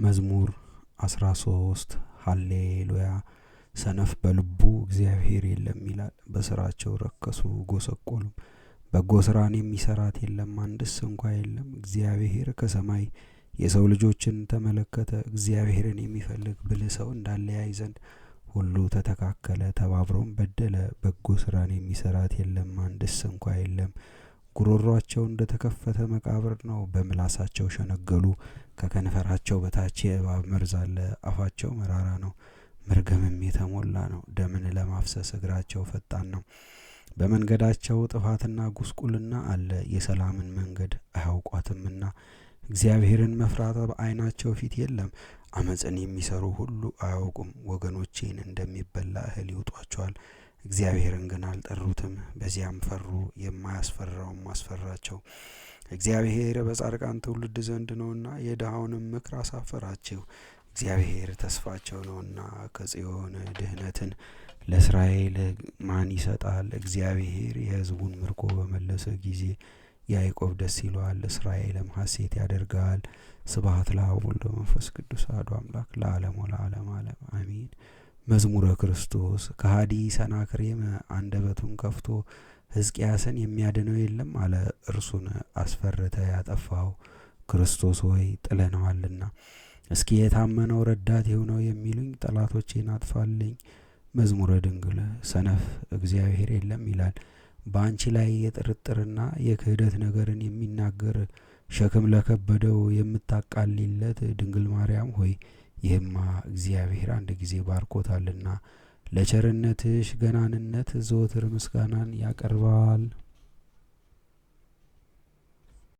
መዝሙር 13 ሃሌሉያ። ሰነፍ በልቡ እግዚአብሔር የለም ይላል። በስራቸው ረከሱ ጎሰቆሉም። በጎ ስራን የሚሰራት የለም አንድስ እንኳ የለም። እግዚአብሔር ከሰማይ የሰው ልጆችን ተመለከተ። እግዚአብሔርን የሚፈልግ ብልህ ሰው እንዳለ ያይ ዘንድ ሁሉ ተተካከለ፣ ተባብሮም በደለ። በጎ ስራን የሚሰራት የለም አንድስ እንኳ የለም። ጉሮሯቸው እንደ ተከፈተ መቃብር ነው፣ በምላሳቸው ሸነገሉ። ከከንፈራቸው በታች የእባብ መርዝ አለ። አፋቸው መራራ ነው፣ መርገምም የተሞላ ነው። ደምን ለማፍሰስ እግራቸው ፈጣን ነው። በመንገዳቸው ጥፋትና ጉስቁልና አለ፣ የሰላምን መንገድ አያውቋትምና። እግዚአብሔርን መፍራት በዓይናቸው ፊት የለም። አመፅን የሚሰሩ ሁሉ አያውቁም። ወገኖቼን እንደሚበላ እህል ይውጧቸዋል። እግዚአብሔርን ግን አልጠሩትም። በዚያም ፈሩ፣ የማያስፈራውም አስፈራቸው። እግዚአብሔር በጻድቃን ትውልድ ዘንድ ነውና የድሃውንም ምክር አሳፈራቸው። እግዚአብሔር ተስፋቸው ነውና ከጽዮን ድህነትን ለእስራኤል ማን ይሰጣል? እግዚአብሔር የሕዝቡን ምርኮ በመለሰ ጊዜ ያዕቆብ ደስ ይለዋል፣ እስራኤልም ሐሴት ያደርጋል። ስብሐት ለአብ ወወልድ ወመንፈስ ቅዱስ አሐዱ አምላክ ለዓለሙ ለዓለም ዓለም አሜን። መዝሙረ ክርስቶስ። ከሃዲ ሰናክሬም አንደበቱን ከፍቶ ሕዝቅያስን የሚያድነው የለም አለ። እርሱን አስፈርተ ያጠፋው ክርስቶስ ሆይ ጥለነዋልና፣ እስኪ የታመነው ረዳት የሆነው የሚሉኝ ጠላቶቼን አጥፋልኝ። መዝሙረ ድንግል። ሰነፍ እግዚአብሔር የለም ይላል። በአንቺ ላይ የጥርጥርና የክህደት ነገርን የሚናገር ሸክም ለከበደው የምታቃልለት ድንግል ማርያም ሆይ ይህማ እግዚአብሔር አንድ ጊዜ ባርኮታልና ለቸርነትሽ ገናንነት ዘወትር ምስጋናን ያቀርባል።